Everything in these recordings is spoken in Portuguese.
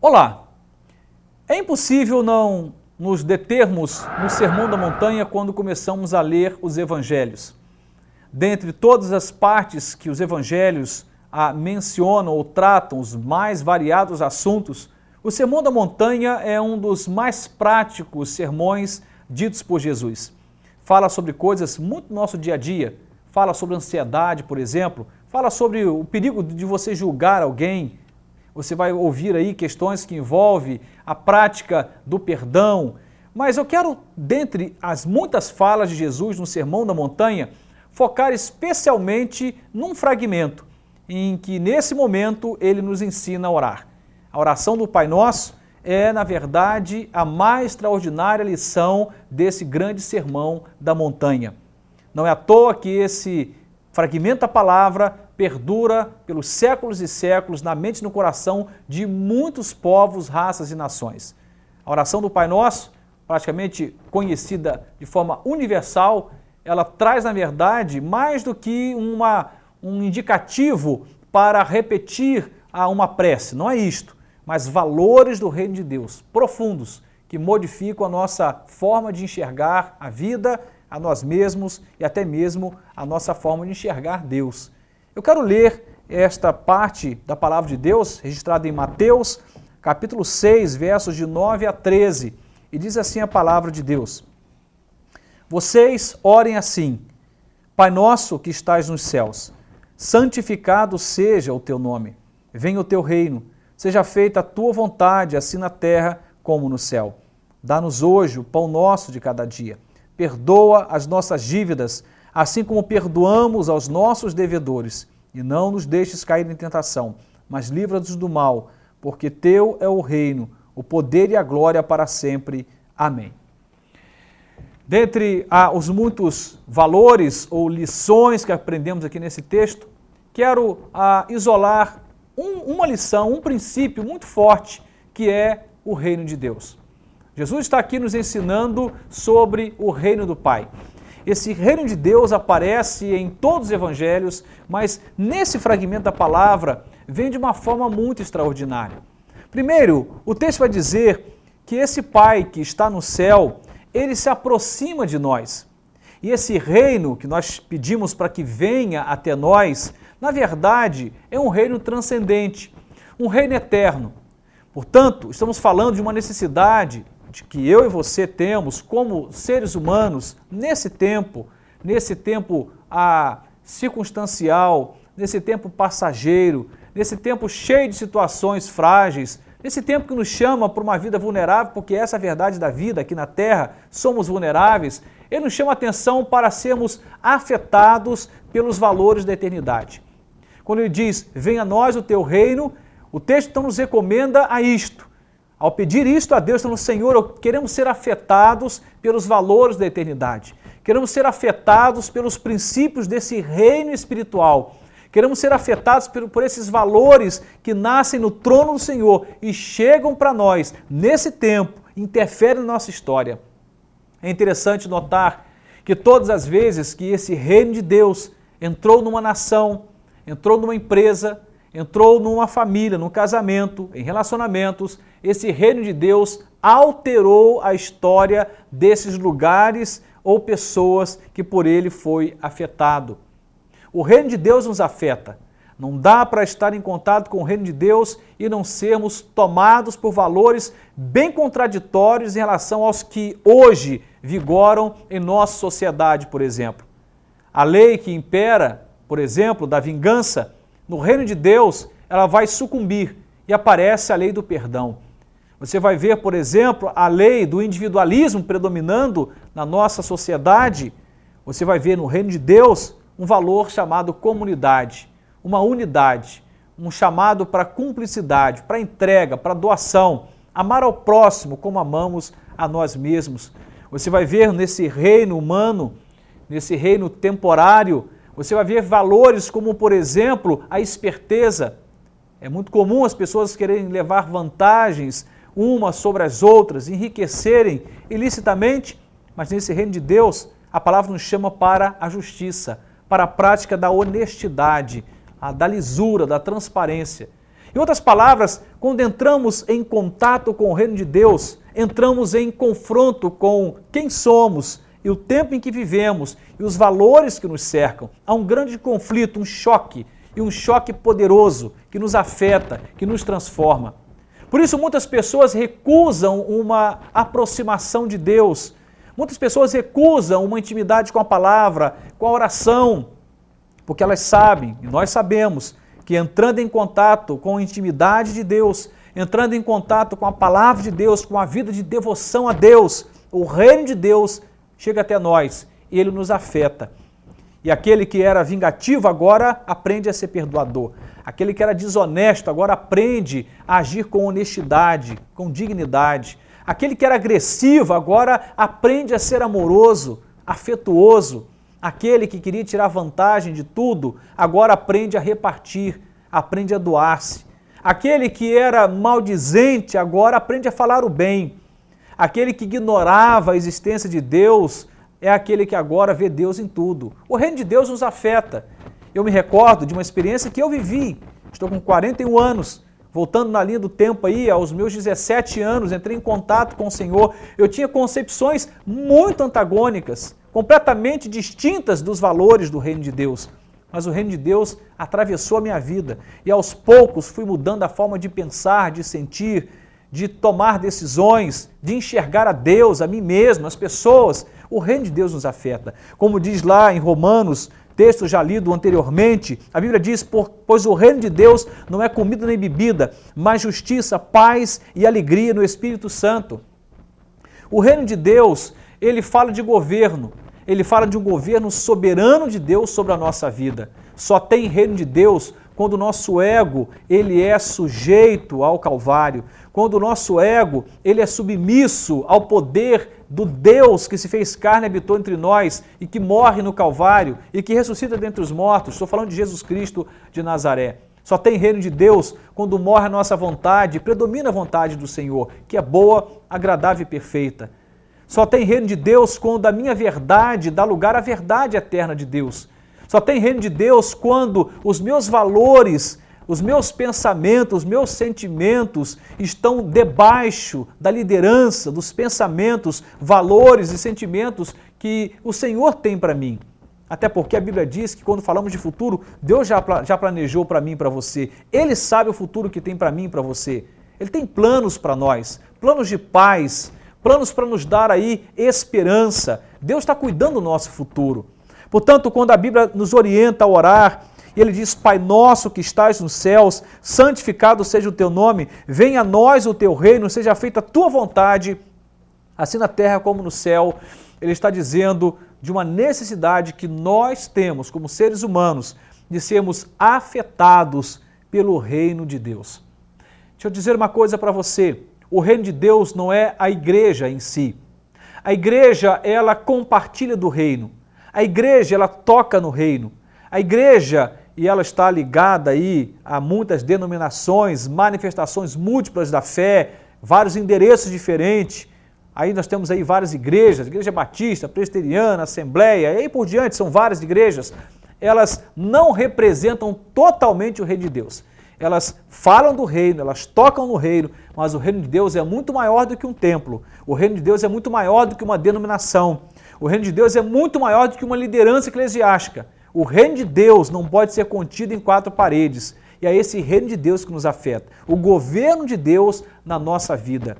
Olá! É impossível não nos determos no Sermão da Montanha quando começamos a ler os Evangelhos. Dentre todas as partes que os Evangelhos mencionam ou tratam os mais variados assuntos, o Sermão da Montanha é um dos mais práticos sermões ditos por Jesus. Fala sobre coisas muito do nosso dia a dia, fala sobre ansiedade, por exemplo, fala sobre o perigo de você julgar alguém. Você vai ouvir aí questões que envolvem a prática do perdão. Mas eu quero, dentre as muitas falas de Jesus no Sermão da Montanha, focar especialmente num fragmento em que, nesse momento, ele nos ensina a orar. A oração do Pai Nosso é, na verdade, a mais extraordinária lição desse grande Sermão da Montanha. Não é à toa que esse fragmento da palavra perdura pelos séculos e séculos na mente e no coração de muitos povos, raças e nações. A oração do Pai Nosso, praticamente conhecida de forma universal, ela traz, na verdade, mais do que um indicativo para repetir uma prece. Não é isto, mas valores do reino de Deus, profundos, que modificam a nossa forma de enxergar a vida, a nós mesmos e até mesmo a nossa forma de enxergar Deus. Eu quero ler esta parte da palavra de Deus, registrada em Mateus, capítulo 6, versos de 9 a 13, e diz assim a palavra de Deus: Vocês orem assim: Pai nosso que estás nos céus, santificado seja o teu nome, venha o teu reino, seja feita a tua vontade, assim na terra como no céu. Dá-nos hoje o pão nosso de cada dia. Perdoa as nossas dívidas, assim como perdoamos aos nossos devedores. E não nos deixes cair em tentação, mas livra-nos do mal, porque teu é o reino, o poder e a glória para sempre. Amém. Dentre os muitos valores ou lições que aprendemos aqui nesse texto, quero isolar uma lição, um princípio muito forte, que é o reino de Deus. Jesus está aqui nos ensinando sobre o reino do Pai. Esse reino de Deus aparece em todos os evangelhos, mas nesse fragmento da palavra vem de uma forma muito extraordinária. Primeiro, o texto vai dizer que esse Pai que está no céu, ele se aproxima de nós. E esse reino que nós pedimos para que venha até nós, na verdade, é um reino transcendente, um reino eterno. Portanto, estamos falando de uma necessidade de que eu e você temos como seres humanos nesse tempo circunstancial, nesse tempo passageiro, nesse tempo cheio de situações frágeis, nesse tempo que nos chama para uma vida vulnerável, porque essa é a verdade da vida aqui na Terra, somos vulneráveis. Ele nos chama a atenção para sermos afetados pelos valores da eternidade. Quando ele diz, venha a nós o teu reino, o texto então nos recomenda a isto. Ao pedir isto a Deus, então, Senhor, queremos ser afetados pelos valores da eternidade. Queremos ser afetados pelos princípios desse reino espiritual. Queremos ser afetados por esses valores que nascem no trono do Senhor e chegam para nós, nesse tempo, interferem na nossa história. É interessante notar que todas as vezes que esse reino de Deus entrou numa nação, entrou numa empresa, entrou numa família, num casamento, em relacionamentos, esse reino de Deus alterou a história desses lugares ou pessoas que por ele foi afetado. O reino de Deus nos afeta. Não dá para estar em contato com o reino de Deus e não sermos tomados por valores bem contraditórios em relação aos que hoje vigoram em nossa sociedade, por exemplo. A lei que impera, por exemplo, da vingança, no reino de Deus, ela vai sucumbir e aparece a lei do perdão. Você vai ver, por exemplo, a lei do individualismo predominando na nossa sociedade. Você vai ver no reino de Deus um valor chamado comunidade, uma unidade, um chamado para cumplicidade, para entrega, para doação, amar ao próximo como amamos a nós mesmos. Você vai ver nesse reino humano, nesse reino temporário, você vai ver valores como, por exemplo, a esperteza. É muito comum as pessoas quererem levar vantagens umas sobre as outras, enriquecerem ilicitamente, mas nesse reino de Deus, a palavra nos chama para a justiça, para a prática da honestidade, da lisura, da transparência. Em outras palavras, quando entramos em contato com o reino de Deus, entramos em confronto com quem somos e o tempo em que vivemos e os valores que nos cercam. Há um grande conflito, um choque, e um choque poderoso que nos afeta, que nos transforma. Por isso muitas pessoas recusam uma aproximação de Deus, muitas pessoas recusam uma intimidade com a palavra, com a oração, porque elas sabem, e nós sabemos, que entrando em contato com a intimidade de Deus, entrando em contato com a palavra de Deus, com a vida de devoção a Deus, o reino de Deus chega até nós e ele nos afeta. E aquele que era vingativo agora aprende a ser perdoador. Aquele que era desonesto agora aprende a agir com honestidade, com dignidade. Aquele que era agressivo agora aprende a ser amoroso, afetuoso. Aquele que queria tirar vantagem de tudo agora aprende a repartir, aprende a doar-se. Aquele que era maldizente agora aprende a falar o bem. Aquele que ignorava a existência de Deus é aquele que agora vê Deus em tudo. O reino de Deus nos afeta. Eu me recordo de uma experiência que eu vivi. Estou com 41 anos, voltando na linha do tempo aí, aos meus 17 anos, entrei em contato com o Senhor. Eu tinha concepções muito antagônicas, completamente distintas dos valores do reino de Deus. Mas o reino de Deus atravessou a minha vida e aos poucos fui mudando a forma de pensar, de sentir, de tomar decisões, de enxergar a Deus, a mim mesmo, as pessoas. O reino de Deus nos afeta. Como diz lá em Romanos, texto já lido anteriormente, a Bíblia diz, pois o reino de Deus não é comida nem bebida, mas justiça, paz e alegria no Espírito Santo. O reino de Deus, ele fala de governo, ele fala de um governo soberano de Deus sobre a nossa vida. Só tem reino de Deus quando o nosso ego ele é sujeito ao Calvário, quando o nosso ego ele é submisso ao poder do Deus que se fez carne e habitou entre nós e que morre no Calvário e que ressuscita dentre os mortos. Estou falando de Jesus Cristo de Nazaré. Só tem reino de Deus quando morre a nossa vontade, predomina a vontade do Senhor, que é boa, agradável e perfeita. Só tem reino de Deus quando a minha verdade dá lugar à verdade eterna de Deus. Só tem reino de Deus quando os meus valores, os meus pensamentos, os meus sentimentos estão debaixo da liderança dos pensamentos, valores e sentimentos que o Senhor tem para mim. Até porque a Bíblia diz que quando falamos de futuro, Deus já planejou para mim e para você. Ele sabe o futuro que tem para mim e para você. Ele tem planos para nós, planos de paz, planos para nos dar aí esperança. Deus está cuidando do nosso futuro. Portanto, quando a Bíblia nos orienta a orar, ele diz, Pai nosso que estás nos céus, santificado seja o teu nome, venha a nós o teu reino, seja feita a tua vontade, assim na terra como no céu. Ele está dizendo de uma necessidade que nós temos como seres humanos de sermos afetados pelo reino de Deus. Deixa eu dizer uma coisa para você, o reino de Deus não é a igreja em si. A igreja, ela compartilha do reino. A igreja, ela toca no reino. A igreja, e ela está ligada aí a muitas denominações, manifestações múltiplas da fé, vários endereços diferentes. Aí nós temos aí várias igrejas, igreja batista, presbiteriana, assembleia, e aí por diante, são várias igrejas. Elas não representam totalmente o reino de Deus. Elas falam do reino, elas tocam no reino, mas o reino de Deus é muito maior do que um templo. O reino de Deus é muito maior do que uma denominação. O reino de Deus é muito maior do que uma liderança eclesiástica. O reino de Deus não pode ser contido em quatro paredes. E é esse reino de Deus que nos afeta. O governo de Deus na nossa vida.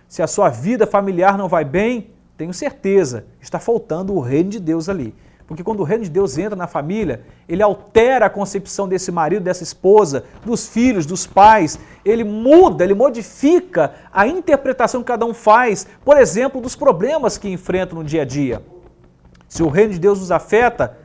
Se a sua vida familiar não vai bem, tenho certeza, está faltando o reino de Deus ali. Porque quando o reino de Deus entra na família, ele altera a concepção desse marido, dessa esposa, dos filhos, dos pais. Ele muda, ele modifica a interpretação que cada um faz, por exemplo, dos problemas que enfrentam no dia a dia. Se o reino de Deus nos afeta,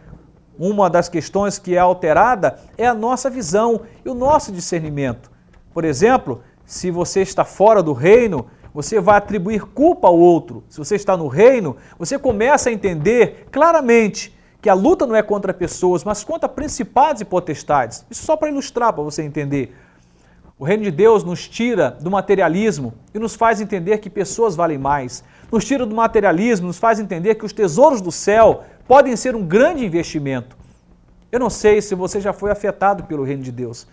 uma das questões que é alterada é a nossa visão e o nosso discernimento. Por exemplo, se você está fora do reino, você vai atribuir culpa ao outro. Se você está no reino, você começa a entender claramente que a luta não é contra pessoas, mas contra principados e potestades. Isso só para ilustrar, para você entender. O reino de Deus nos tira do materialismo e nos faz entender que pessoas valem mais. Nos tira do materialismo, nos faz entender que os tesouros do céu podem ser um grande investimento. Eu não sei se você já foi afetado pelo reino de Deus,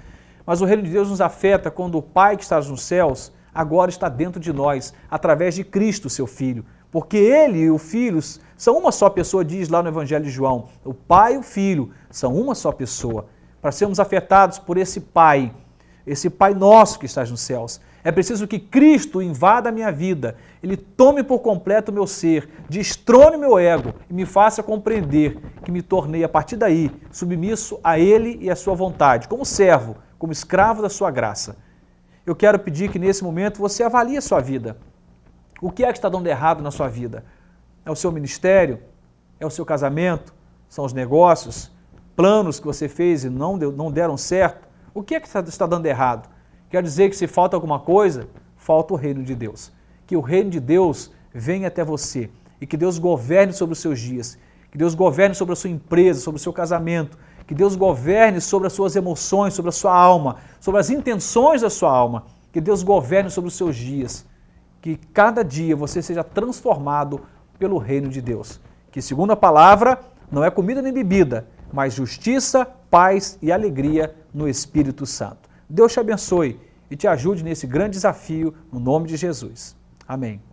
Mas o reino de Deus nos afeta quando o Pai que está nos céus agora está dentro de nós, através de Cristo, seu Filho. Porque Ele e o Filho são uma só pessoa, diz lá no Evangelho de João. O Pai e o Filho são uma só pessoa. Para sermos afetados por esse Pai nosso que está nos céus, é preciso que Cristo invada a minha vida, Ele tome por completo o meu ser, destrone o meu ego e me faça compreender que me tornei, a partir daí, submisso a Ele e à sua vontade, como servo, como escravo da sua graça. Eu quero pedir que nesse momento você avalie a sua vida. O que é que está dando errado na sua vida? É o seu ministério? É o seu casamento? São os negócios? Planos que você fez e não deram certo? O que é que está dando errado? Quer dizer que se falta alguma coisa, falta o reino de Deus. Que o reino de Deus venha até você e que Deus governe sobre os seus dias, que Deus governe sobre a sua empresa, sobre o seu casamento, que Deus governe sobre as suas emoções, sobre a sua alma, sobre as intenções da sua alma, que Deus governe sobre os seus dias, que cada dia você seja transformado pelo reino de Deus. Que, segundo a palavra, não é comida nem bebida, mas justiça, paz e alegria no Espírito Santo. Deus te abençoe e te ajude nesse grande desafio, no nome de Jesus. Amém.